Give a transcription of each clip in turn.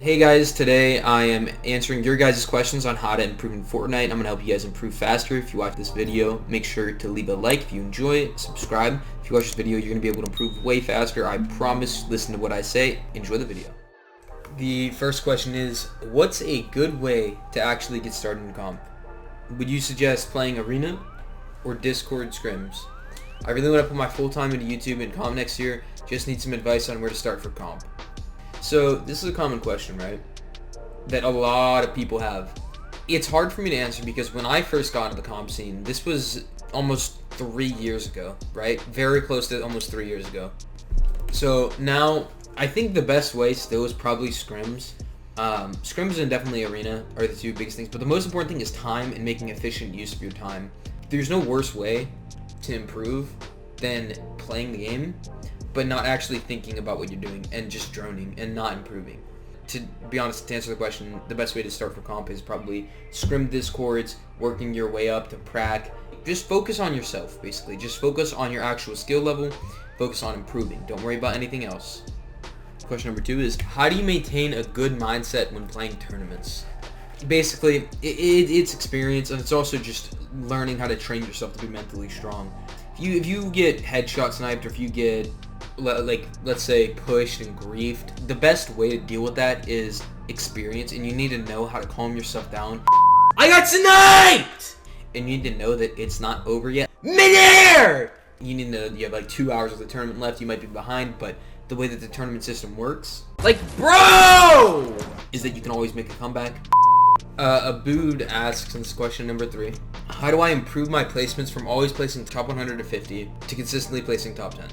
Hey guys, today I am answering your guys' questions on how to improve in Fortnite. I'm going to help you guys improve faster. If you watch this video, make sure to leave a like if you enjoy it, subscribe. If you watch this video, you're going to be able to improve way faster. I promise. Listen to what I say. Enjoy the video. The first question is, what's a good way to actually get started in comp? Would you suggest playing Arena or Discord scrims? I really want to put my full time into YouTube and comp next year. Just need some advice on where to start for comp. So this is a common question, right, that a lot of people have. It's hard for me to answer because when I first got into the comp scene, this was almost 3 years ago, right? Very close to almost 3 years ago. So now I think the best way still is probably scrims. Scrims and definitely Arena are the two biggest things, but the most important thing is time and making efficient use of your time. There's no worse way to improve than playing the game but not actually thinking about what you're doing and just droning and not improving. To be honest, to answer the question, the best way to start for comp is probably scrim discords, working your way up to prac. Just focus on yourself, basically. Just focus on your actual skill level, focus on improving. Don't worry about anything else. Question number 2 is, how do you maintain a good mindset when playing tournaments? Basically, it's experience, and it's also just learning how to train yourself to be mentally strong. If you get headshot sniped, or if you get, like, let's say, pushed and griefed, the best way to deal with that is experience, and you need to know how to calm yourself down. I got sniped! And you need to know that it's not over yet. Midair! You need to know you have like 2 hours of the tournament left. You might be behind, but the way that the tournament system works, like, bro, is that you can always make a comeback. Abood asks in this question number 3, how do I improve my placements from always placing top 100 to 50 to consistently placing top 10?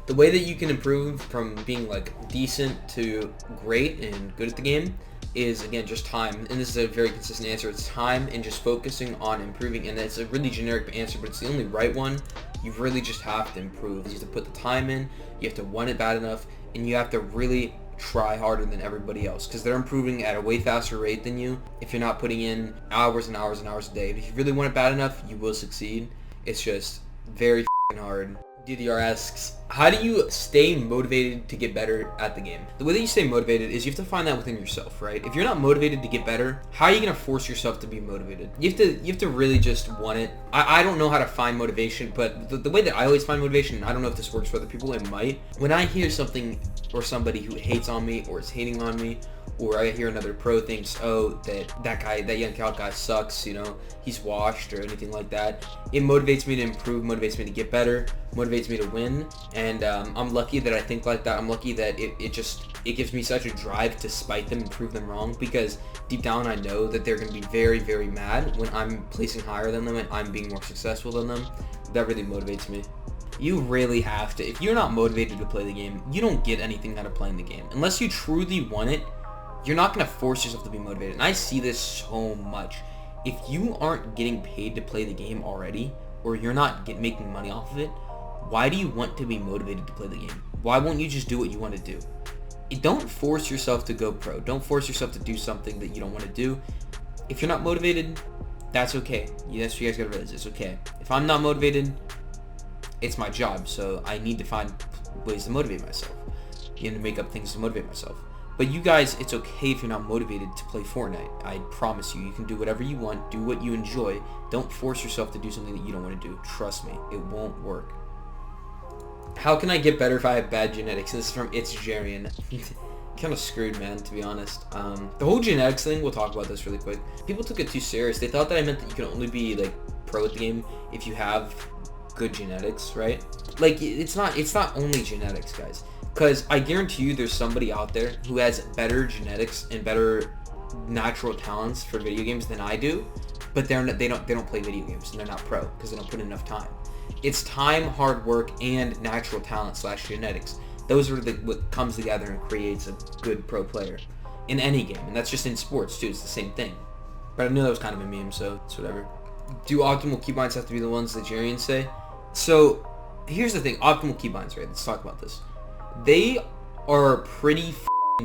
The way that you can improve from being like decent to great and good at the game is, again, just time. And this is a very consistent answer. It's time and just focusing on improving. And it's a really generic answer, but it's the only right one. You really just have to improve. You have to put the time in, you have to want it bad enough, and you have to really try harder than everybody else, because they're improving at a way faster rate than you if you're not putting in hours and hours and hours a day. If you really want it bad enough, you will succeed. It's just very hard. DDR asks, how do you stay motivated to get better at the game? The way that you stay motivated is you have to find that within yourself, right? If you're not motivated to get better, how are you going to force yourself to be motivated? You have to really just want it. I don't know how to find motivation, but the way that I always find motivation, and I don't know if this works for other people, it might. When I hear something or somebody who hates on me or is hating on me, or I hear another pro thinks, oh, that young Calc guy sucks, you know, he's washed or anything like that, it motivates me to improve, motivates me to get better, motivates me to win. And I'm lucky that I think like that. I'm lucky that it gives me such a drive to spite them and prove them wrong, because deep down I know that they're going to be very, very mad when I'm placing higher than them and I'm being more successful than them. That really motivates me. You really have to. If you're not motivated to play the game, you don't get anything out of playing the game. Unless you truly want it, you're not going to force yourself to be motivated. And I see this so much. If you aren't getting paid to play the game already, or you're not making money off of it, why do you want to be motivated to play the game? Why won't you just do what you want to do? Don't force yourself to go pro. Don't force yourself to do something that you don't want to do. If you're not motivated, that's okay. That's what you guys gotta realize. It's okay. If I'm not motivated, it's my job, so I need to find ways to motivate myself. You know, to make up things to motivate myself. But you guys, it's okay if you're not motivated to play Fortnite. I promise you, you can do whatever you want, do what you enjoy. Don't force yourself to do something that you don't want to do. Trust me, it won't work. How can I get better if I have bad genetics? This is from It's Jarian. Kind of screwed, man, to be honest. The whole genetics thing, we'll talk about this really quick. People took it too serious. They thought that I meant that you can only be like pro at the game if you have good genetics, right? Like, it's not only genetics, guys. Because I guarantee you there's somebody out there who has better genetics and better natural talents for video games than I do, but they don't play video games and they're not pro because they don't put in enough time. It's time, hard work, and natural talent / genetics. Those are what comes together and creates a good pro player in any game, and that's just in sports too. It's the same thing. But I knew that was kind of a meme, so it's whatever. Do optimal keybinds have to be the ones that Jarians say? So here's the thing: optimal keybinds, right? Let's talk about this. They are pretty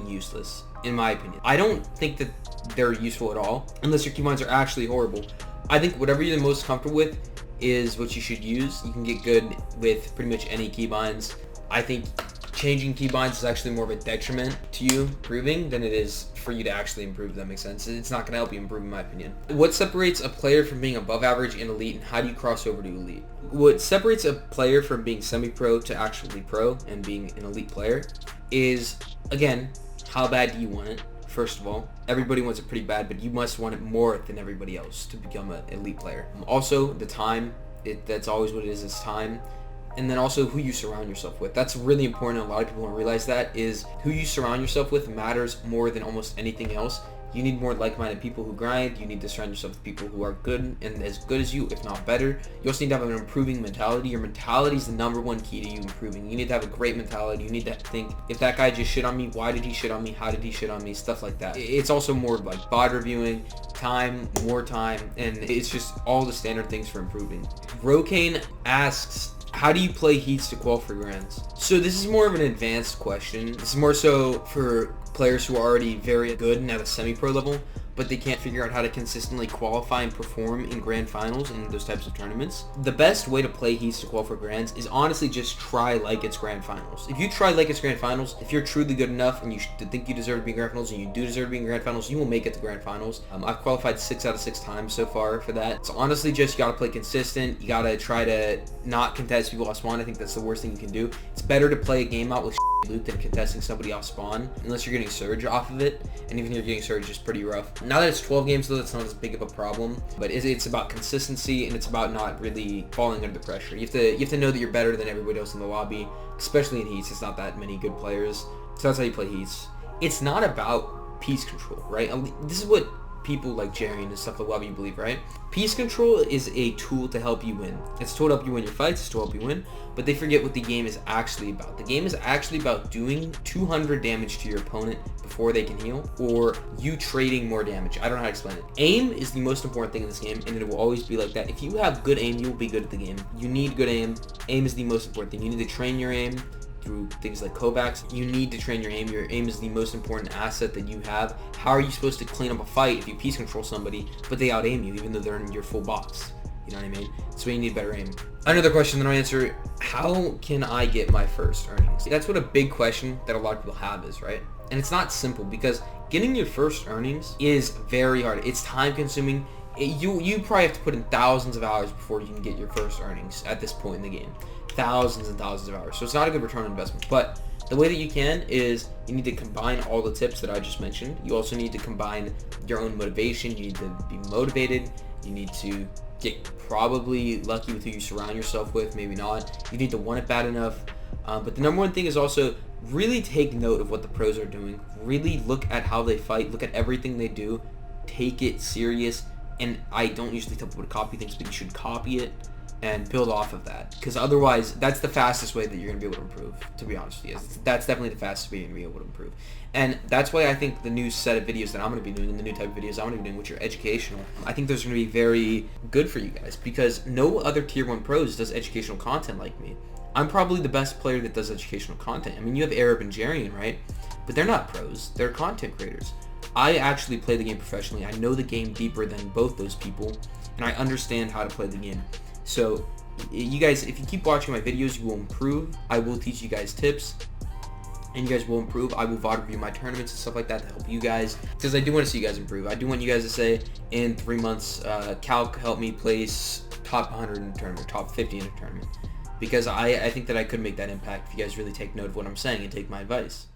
useless, in my opinion. I don't think that they're useful at all, unless your keybinds are actually horrible. I think whatever you're the most comfortable with is what you should use. You can get good with pretty much any keybinds. I think changing keybinds is actually more of a detriment to you improving than it is for you to actually improve, if that makes sense. It's not going to help you improve, in my opinion. What separates a player from being above average and elite, and how do you cross over to elite? What separates a player from being semi-pro to actually pro and being an elite player is, again, how bad do you want it? First of all, everybody wants it pretty bad, but you must want it more than everybody else to become an elite player. Also, the time, that's always what it is time. And then also who you surround yourself with. That's really important. A lot of people don't realize that, is who you surround yourself with matters more than almost anything else. You need more like-minded people who grind. You need to surround yourself with people who are good and as good as you, if not better. You also need to have an improving mentality. Your mentality is the #1 key to you improving. You need to have a great mentality. You need to think, if that guy just shit on me, why did he shit on me? How did he shit on me? Stuff like that. It's also more like bot reviewing, time, more time, and it's just all the standard things for improving. Rokane asks, how do you play heats to qualify for grands? So this is more of an advanced question. This is more so for players who are already very good and at a semi-pro level, but they can't figure out how to consistently qualify and perform in grand finals and those types of tournaments. The best way to play heats to qualify for grands is honestly just try like it's grand finals. If you try like it's grand finals, if you're truly good enough and you think you deserve to be in grand finals, and you do deserve to be in grand finals, you will make it to grand finals. I've qualified 6 out of 6 times so far for that. So honestly, just you gotta play consistent. You gotta try to not contest people off spawn. I think that's the worst thing you can do. It's better to play a game out with loot than contesting somebody off spawn, unless you're getting surge off of it, and even if you're getting surge, it's pretty rough. Now that it's 12 games though, that's not as big of a problem, but it's about consistency, and it's about not really falling under the pressure. You have to know that you're better than everybody else in the lobby, especially in heats. It's not that many good players, so that's how you play heats. It's not about piece control, right? This is what people like Jerry and stuff like love you believe, right? Piece control is a tool to help you win. It's a tool to help you win your fights, it's to help you win, but they forget what the game is actually about. The game is actually about doing 200 damage to your opponent before they can heal, or you trading more damage. I don't know how to explain it. Aim is the most important thing in this game, and it will always be like that. If you have good aim, you will be good at the game. You need good aim. Aim is the most important thing. You need to train your aim through things like Kovacs. You need to train your aim. Your aim is the most important asset that you have. How are you supposed to clean up a fight if you piece control somebody, but they out aim you even though they're in your full box? You know what I mean? So you need better aim. Another question that I answer, how can I get my first earnings? That's what a big question that a lot of people have is, right? And it's not simple, because getting your first earnings is very hard. It's time consuming. You probably have to put in thousands of hours before you can get your first earnings at this point in the game. Thousands and thousands of hours. So it's not a good return on investment. But the way that you can is you need to combine all the tips that I just mentioned. You also need to combine your own motivation. You need to be motivated. You need to get probably lucky with who you surround yourself with. Maybe not. You need to want it bad enough. But the #1 thing is also really take note of what the pros are doing. Really look at how they fight. Look at everything they do. Take it serious. And I don't usually tell people to copy things, but you should copy it and build off of that, because otherwise that's the fastest way that you're going to be able to improve, to be honest with you. That's definitely the fastest way you're going to be able to improve. And that's why I think the new set of videos that I'm going to be doing, and the new type of videos I'm going to be doing, which are educational, I think those are going to be very good for you guys, because no other tier 1 pros does educational content like me. I'm probably the best player that does educational content. I mean, you have Arab and Jarian, right? But they're not pros, they're content creators. I actually play the game professionally. I know the game deeper than both those people, and I understand how to play the game. So you guys, if you keep watching my videos, you will improve. I will teach you guys tips, and you guys will improve. I will VOD review my tournaments and stuff like that to help you guys, because I do want to see you guys improve. I do want you guys to say, in 3 months, Calc helped me place top 100 in a tournament, top 50 in a tournament, because I think that I could make that impact if you guys really take note of what I'm saying and take my advice.